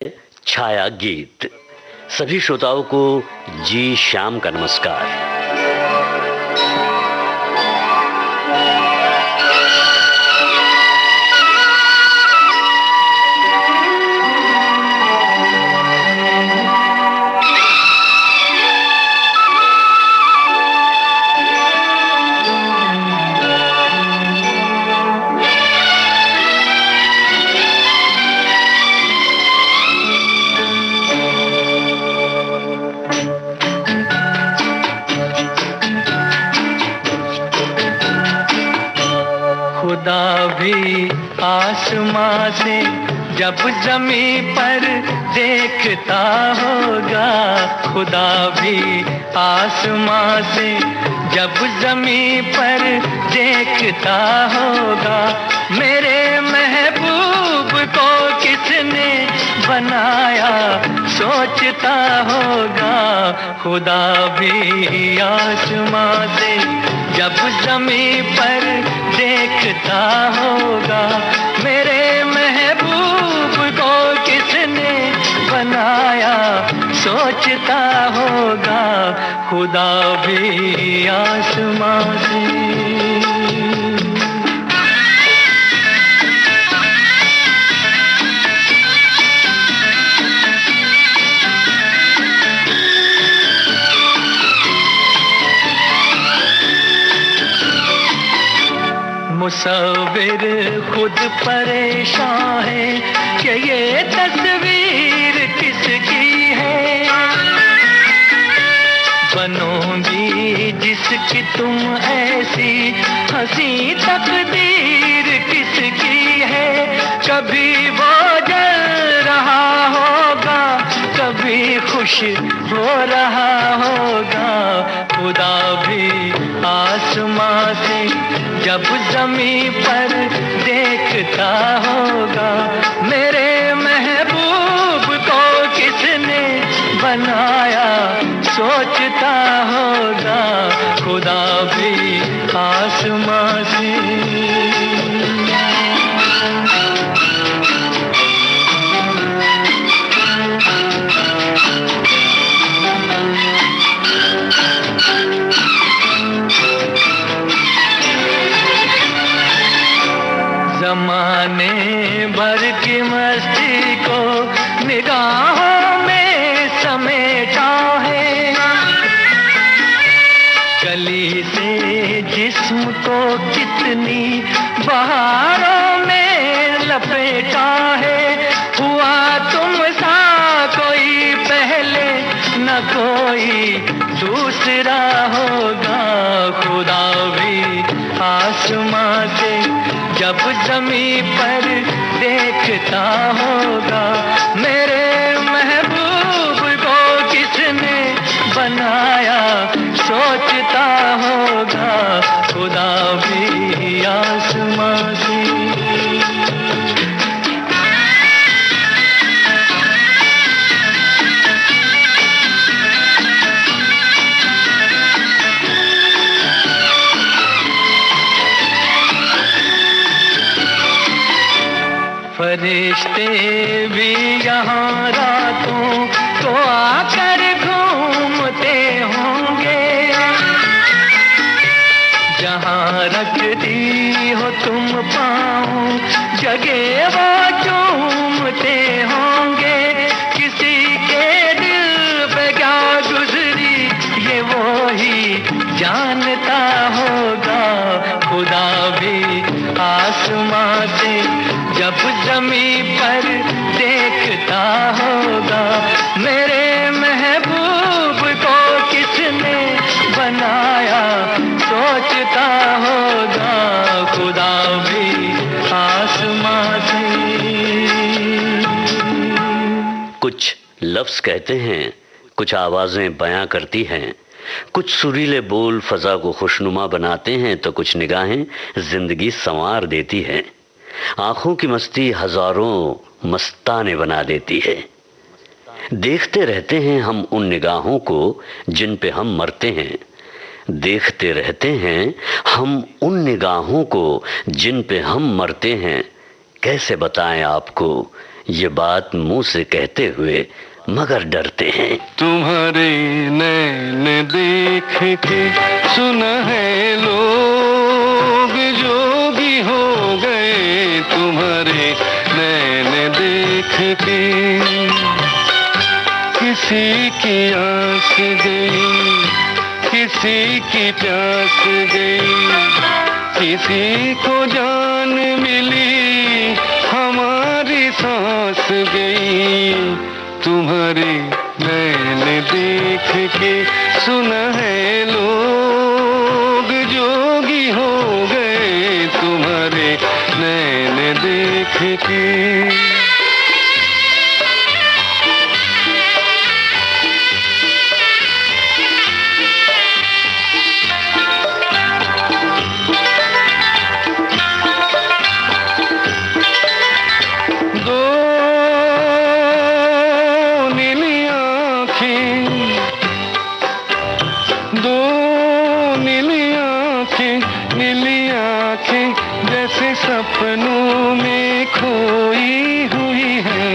छाया गीत। सभी श्रोताओं को जी श्याम का नमस्कार। खुदा भी आसमां से जब ज़मीं पर देखता होगा, खुदा भी आसमां से जब ज़मीं पर देखता होगा, मेरे महबूब को किसने बनाया सोचता होगा। खुदा भी आसमां से जब ज़मीं पर देखता होगा, मेरे महबूब को किसने बनाया सोचता होगा। खुदा भी आसमां से। मुसव्विर खुद परेशान है कि ये तस्वीर किसकी है, बनोगी जिसकी तुम ऐसी हंसी तकदीर किसकी है। कभी वो जल रहा होगा, कभी खुश हो रहा होगा। खुदा भी आसमां से जब ज़मीं पर देखता होगा, मेरे महबूब को किसने बनाया सोचता होगा। खुदा भी आसमां से। ज़माने भर की मस्ती को निगाहों में समेटा है, कली से जिस्म को कितनी बहारों में लपेटा है। हुआ तुम सा कोई पहले न कोई दूसरा होगा। खुदा भी आसमां से जब ज़मीं पर देखता होगा, मेरे महबूब को किसने बनाया सोचता होगा। खुदा भी आसमां से। फरिश्ते भी यहाँ रातों को आकर घूमते होंगे, जहाँ रखती हो तुम पाँव जगह वो चूमते होंगे। किसी के दिल पे क्या गुजरी ये वो ही जानता होगा। खुदा भी आसमां से जब ज़मीं पर देखता होगा, मेरे महबूब को किसने बनाया सोचता होगा। खुदा भी आसमां से। कुछ लफ्ज़ कहते हैं, कुछ आवाज़ें बयां करती हैं, कुछ सुरीले बोल फ़ज़ा को खुशनुमा बनाते हैं, तो कुछ निगाहें ज़िंदगी संवार देती हैं। आँखों की मस्ती हज़ारों मस्ताने बना देती है। देखते रहते हैं हम उन निगाहों को जिन पे हम मरते हैं। देखते रहते हैं हम उन निगाहों को जिन पे हम मरते हैं। कैसे बताएं आपको ये बात मुंह से कहते हुए मगर डरते हैं। तुम्हारे नैन देख के सुना है लोग जोगी हो गए, तुम्हारे नैन देख के। किसी की आस गई, किसी की प्यास गई, किसी को जान मिली, हमारी सांस गई। तुम्हारे नैन देख के सुना है लोग जोगी हो गए, तुम्हारे नैन देख के। सपनों में खोई हुई है,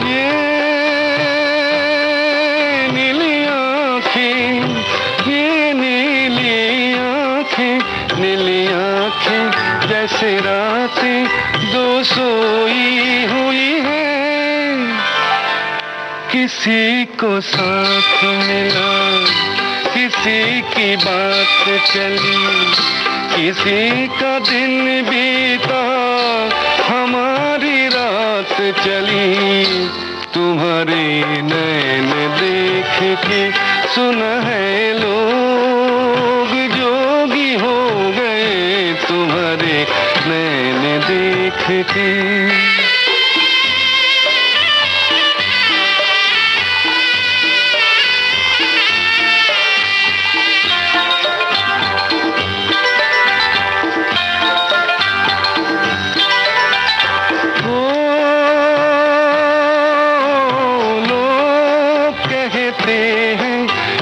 ये नीली आँखें, ये नीली आँखें, नीली आँखें जैसे रातें दो सोई हुई है। किसी को साथ मिला, किसी की बात चली, किसी का दिन बीता, हमारी रात चली। तुम्हारे नैन देख के सुना है लोग जोगी हो गए, तुम्हारे नैन देख के।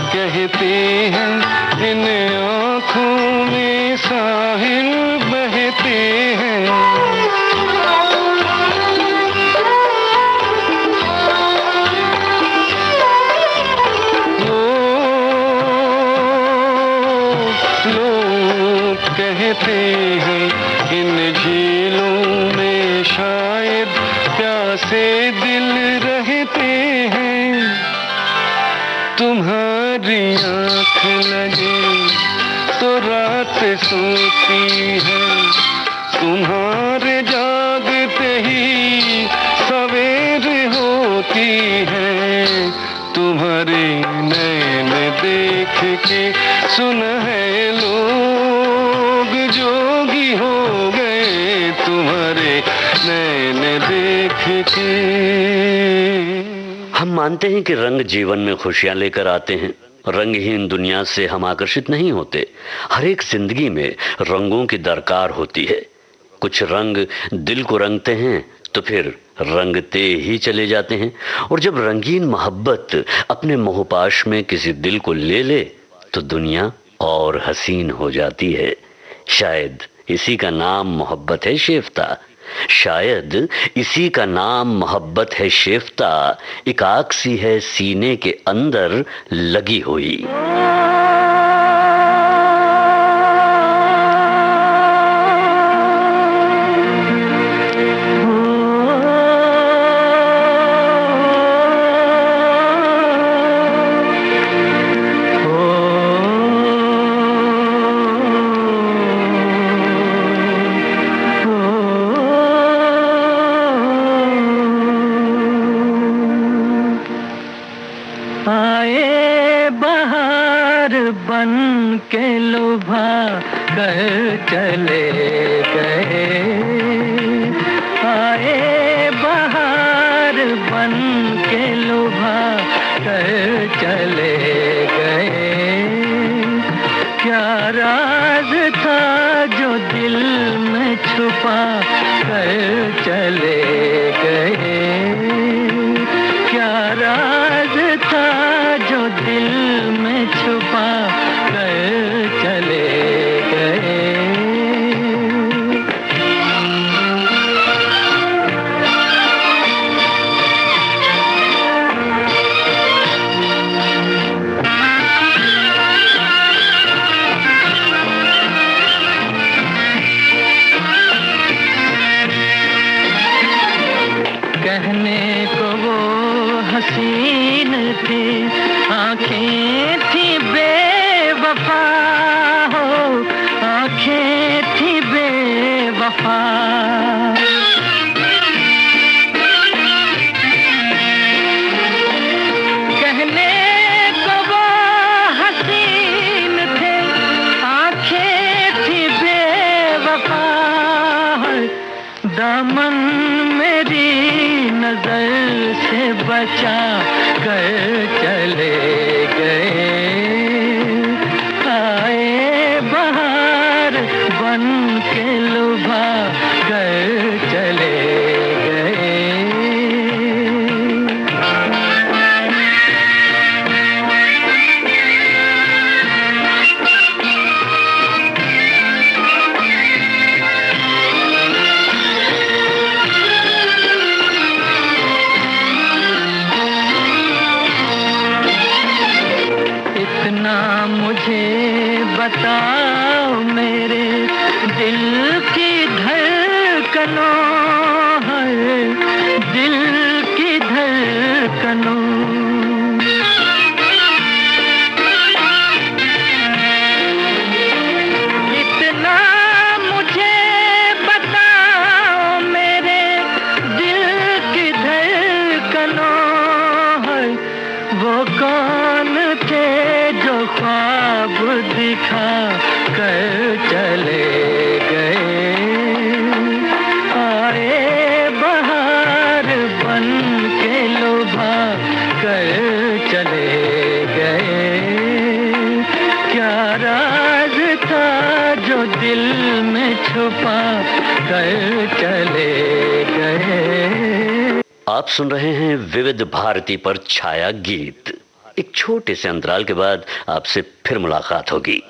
कहते हैं इन आँखों में साहिल बहते हैं, लोग कहते हैं इन झीलों में शायद प्यासे दिल रहते हैं। तुम्हारी आँख लगे तो रात सोती है, तुम्हारे जागते ही सवेर होती है। तुम्हारे नैन देख के सुना है लोग जोगी हो गए, तुम्हारे नैन देख के। हम मानते हैं कि रंग जीवन में खुशियां लेकर आते हैं। रंगहीन दुनिया से हम आकर्षित नहीं होते। हर एक जिंदगी में रंगों की दरकार होती है। कुछ रंग दिल को रंगते हैं तो फिर रंगते ही चले जाते हैं, और जब रंगीन मोहब्बत अपने मोहपाश में किसी दिल को ले ले तो दुनिया और हसीन हो जाती है। शायद इसी का नाम मोहब्बत है शेफ्ता, शायद इसी का नाम मोहब्बत है शेफ्ता। एक आग सी है सीने के अंदर लगी हुई। आए बहार बन के लुभा कर चले गए, आए बहार बन के लुभा कर चले गए। क्या राज था जो दिल में छुपा कर चले गए, क्या राज था जो दिल में छुपा कर दामन मेरी नजर से बचा कर चले गए, आए बहार बन के लुभा कर चले गए। मुझे बताओ मेरे दिल की धड़कनों है, दिल की धड़कनों। इतना मुझे बताओ मेरे दिल की धड़कनों है, वो कौन थे जो ख्वाब दिखा कर चले गए, आए बहार बन के लुभा कर चले गए। क्या राज था जो दिल में छुपा कर चले गए। आप सुन रहे हैं विविध भारती पर छाया गीत। एक छोटे से अंतराल के बाद आपसे फिर मुलाकात होगी।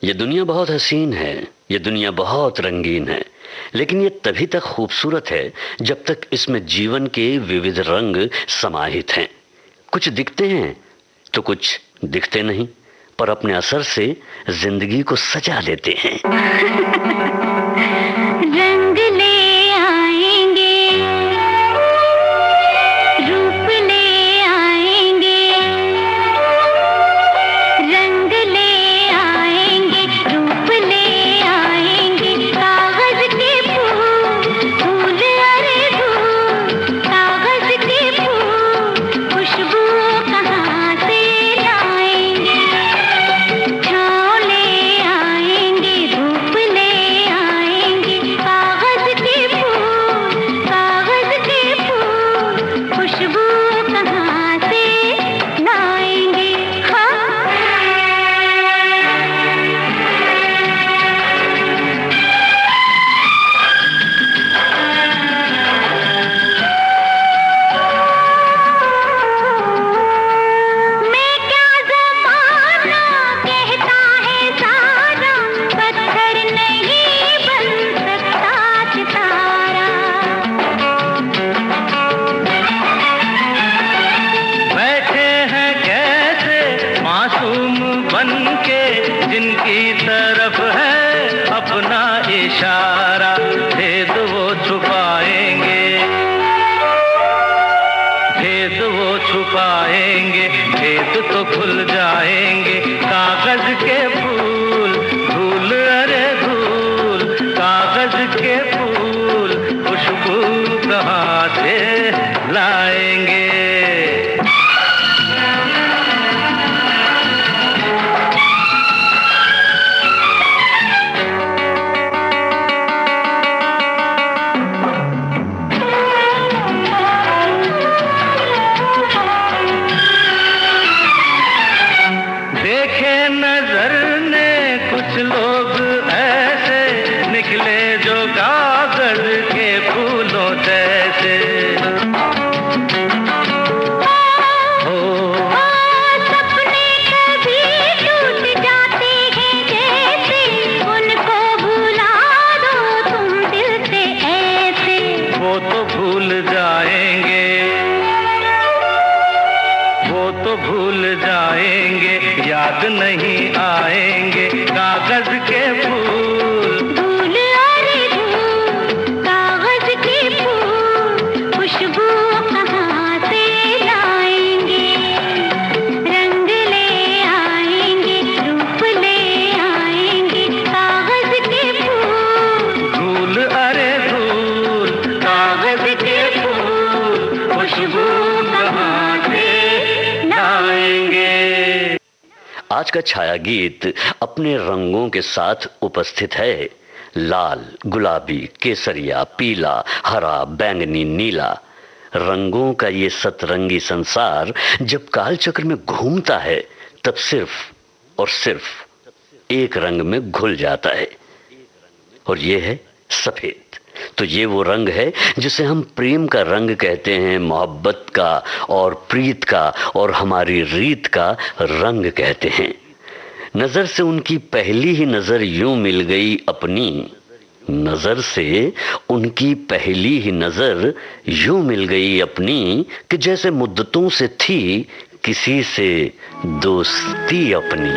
ये दुनिया बहुत हसीन है, ये दुनिया बहुत रंगीन है, लेकिन ये तभी तक खूबसूरत है जब तक इसमें जीवन के विविध रंग समाहित हैं। कुछ दिखते हैं तो कुछ दिखते नहीं, पर अपने असर से जिंदगी को सजा देते हैं। रंग ले आएंगे, रूप ले आएंगे, रंग ले आएंगे, रूप ले आएंगे, कागज के फूल, फूल अरे फूल, कागज के फूल, खुशबू कहाँ से लाएंगे, छाँव ले आएंगे, धूप ले आएंगे, कागज के फूल, कागज के फूल, खुशबू कहाँ से लाएंगे। मैं क्या ज़माना कहता है सारा, पत्थर नहीं बन सकता सितारा। बैठे हैं कैसे मासूम बन के, जिनकी तरफ है अपना इशारा, भेद वो छुपाएंगे, भेद वो छुपाएंगे, भेद तो खुल जाएंगे, कागज के फूल, धूल अरे धूल, कागज कहाँ से लाएंगे। देखे नजर ने कुछ लोग ऐसे निकले जो कागज के फूलों जैसे। सपने कभी टूट जाते हैं जैसे, उनको भुला दो तुम दिल से ऐसे। वो तो भूल जाएंगे, वो तो भूल जाएंगे, याद नहीं आएंगे कागज के फूल। धूल अरे धूल कागज के फूल, खुशबू कहाँ से लाएंगे। रंग ले आएंगे, रूप ले आएंगे कागज के फूल। धूल अरे धूल कागज के फूल, खुशबू कहाँ से लाएंगे। आज का छाया गीत अपने रंगों के साथ उपस्थित है। लाल, गुलाबी, केसरिया, पीला, हरा, बैंगनी, नीला। रंगों का ये सतरंगी संसार जब कालचक्र में घूमता है तब सिर्फ और सिर्फ एक रंग में घुल जाता है, और ये है सफेद। तो ये वो रंग है जिसे हम प्रेम का रंग कहते हैं, मोहब्बत का और प्रीत का और हमारी रीत का रंग कहते हैं। नजर से उनकी पहली ही नजर यूं मिल गई अपनी, नजर से उनकी पहली ही नजर यूं मिल गई अपनी, कि जैसे मुद्दतों से थी किसी से दोस्ती अपनी।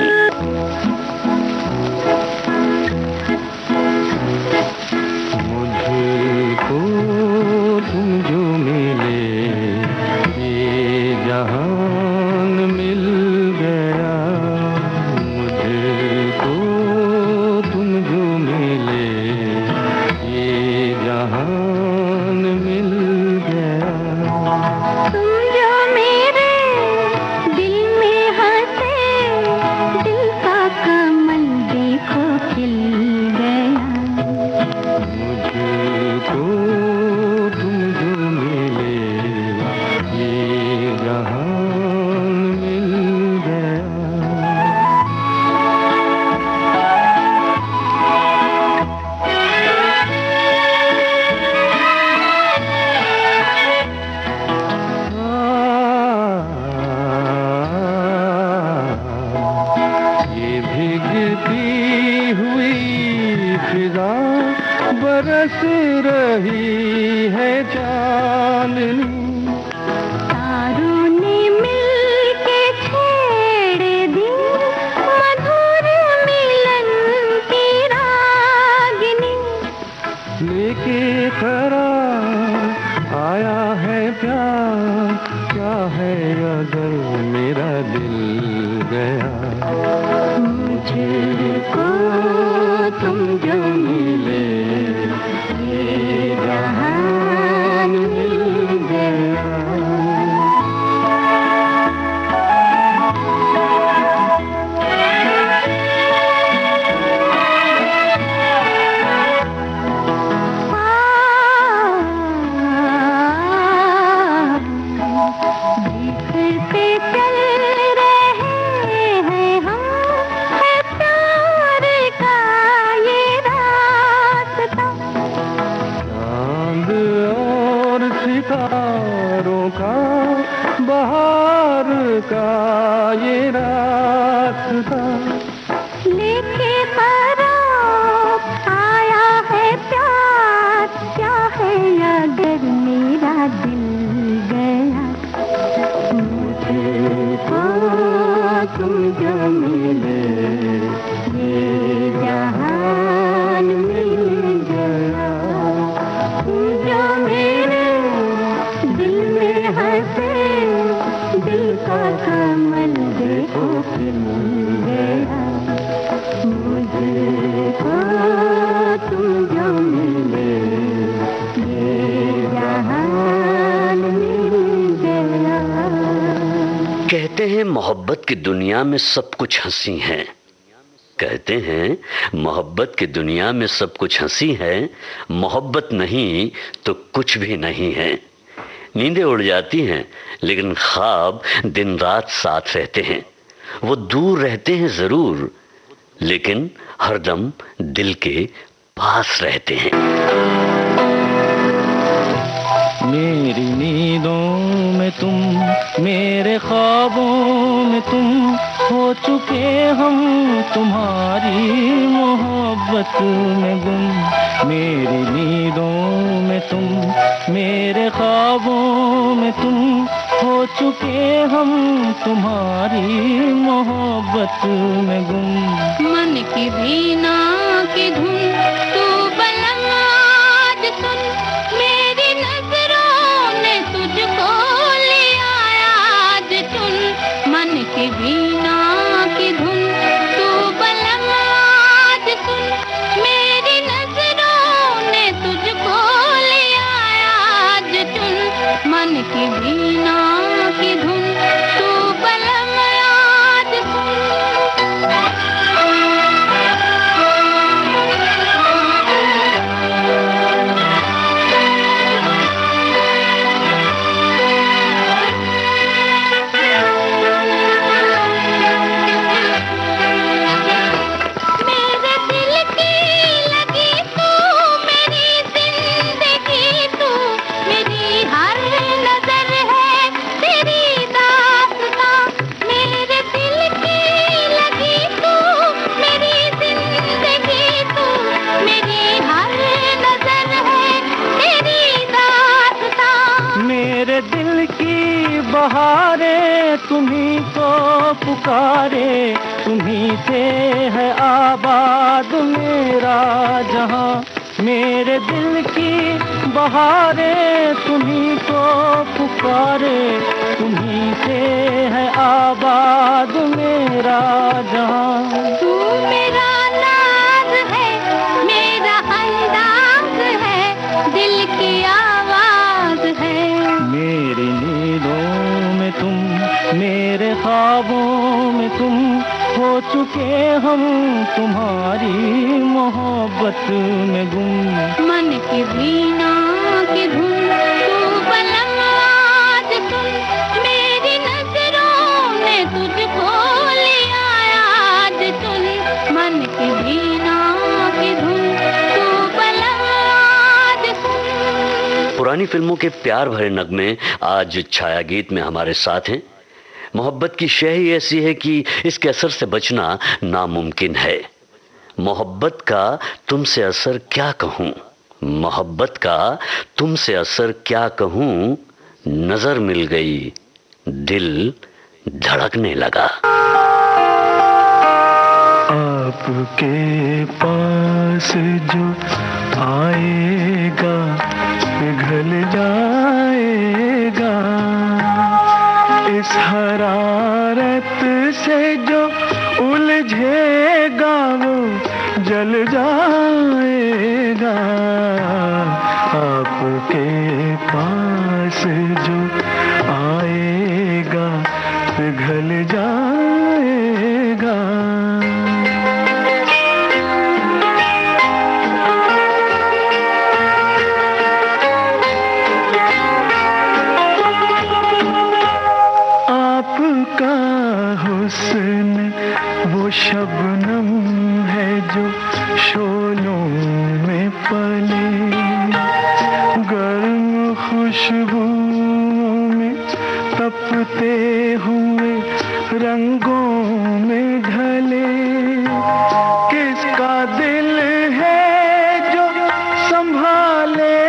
बरस रही है चांदनी, तारों ने मिलके छेड़े दिन मधुर मिलन की रागिनी। लेके करार आया है प्यार, क्या है अगर मेरा दिल गया। मुझको तुम जो मिले ये जहान मिल गया। देखते चल रहे हैं हम, है प्यार का ये रास्ता। चांद और सितारों का बहार का ये रास्ता। लेके बारात आया है प्यार, क्या है अगर मेरा दिल गया। मुझको तुम जो मिले ये जहान मिल गया। तुम जो मेरे दिल में हंसे, दिल का कमल देखो मोहब्बत की दुनिया में सब कुछ हंसी है। कहते हैं मोहब्बत की दुनिया में सब कुछ हंसी है, मोहब्बत नहीं तो कुछ भी नहीं है। नींदें उड़ जाती हैं लेकिन ख्वाब दिन रात साथ रहते हैं। वो दूर रहते हैं जरूर लेकिन हरदम दिल के पास रहते हैं। मेरी नींदों में तुम, मेरे ख्वाबों में तुम, हो चुके हम तुम्हारी मोहब्बत में गुम। मेरी नींदों में तुम, मेरे ख्वाबों में तुम, हो चुके हम तुम्हारी मोहब्बत में गुम। मन की वीणा की धुन तू बलम आज सुन, मेरी नजरों ने तुझको लिया आज चुन। मन की वीणा की धुन तू बलम आज सुन, मेरी नजरों ने तुझको लिया आज चुन। मन की वीणा की धुन तू बलम आज बहारे तुम्ही को पुकारे, तुम्ही से है आबाद मेरा जहां। मेरे दिल की बहारे तुम्ही को पुकारे, तुम्ही से है आबाद मेरा जहां। तू मेरा नाज है, मेरा अंदाज है, दिल की आवाज है। मेरी नींदों में तुम, मेरे ख्वाबों में तुम, हो चुके हम तुम्हारी मोहब्बत में गुम। मन की वीणा की धुन तू बलम आज सुन, मेरी नजरों ने तुझको लिया आज चुन। मन की वीणा की धुन तू बलम आज सुन। पुरानी फिल्मों के प्यार भरे नगमे आज छाया गीत में हमारे साथ हैं। मोहब्बत की शय ही ऐसी है कि इसके असर से बचना नामुमकिन है। मोहब्बत का तुमसे असर क्या कहूँ, मोहब्बत का तुमसे असर क्या कहूँ, नजर मिल गई दिल धड़कने लगा। आपके पास जो आएगा पिघल जाएगा, इस हरारत से जो उलझेगा वो जल जाएगा। आपके पास जो आएगा पिघल जाएगा। आपका हुस्न वो शबनम है जो शोलों में पले, गर्म खुशबू में तपते हुए रंगों में ढले। किसका दिल है जो संभाले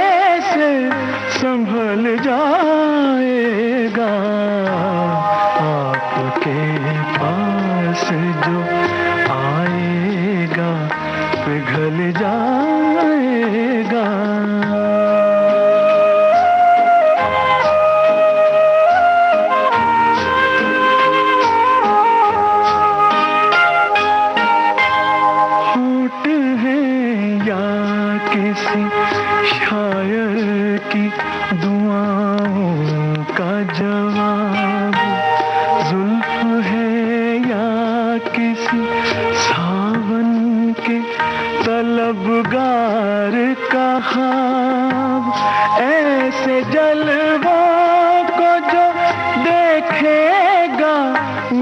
से संभल जाएगा। आपके पास जो आएगा पिघल जाएगा। होठ है या किसी शायर की दुआओं का जवाब, जुल्फ है की तलबगार का ख्वाब, ऐसे जलवों को जो देखेगा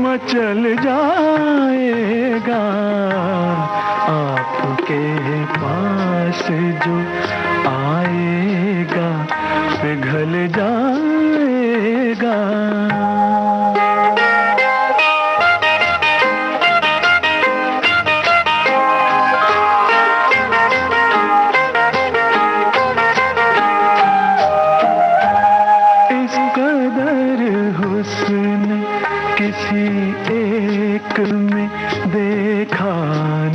मचल जाएगा। आपके पास जो आएगा पिघल जाएगा। हुस्न किसी एक में देखा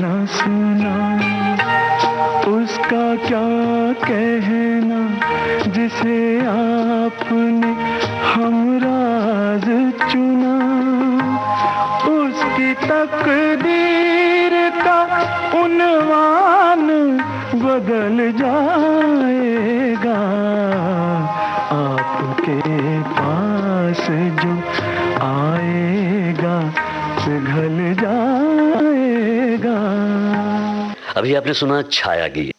न सुना, उसका क्या कहना जिसे आपने हमराज चुना। उसकी तकदीर का उन्वान बदल जाएगा। आपके पास जो आएगा पिघल जाएगा। अभी आपने सुना छाया गीत।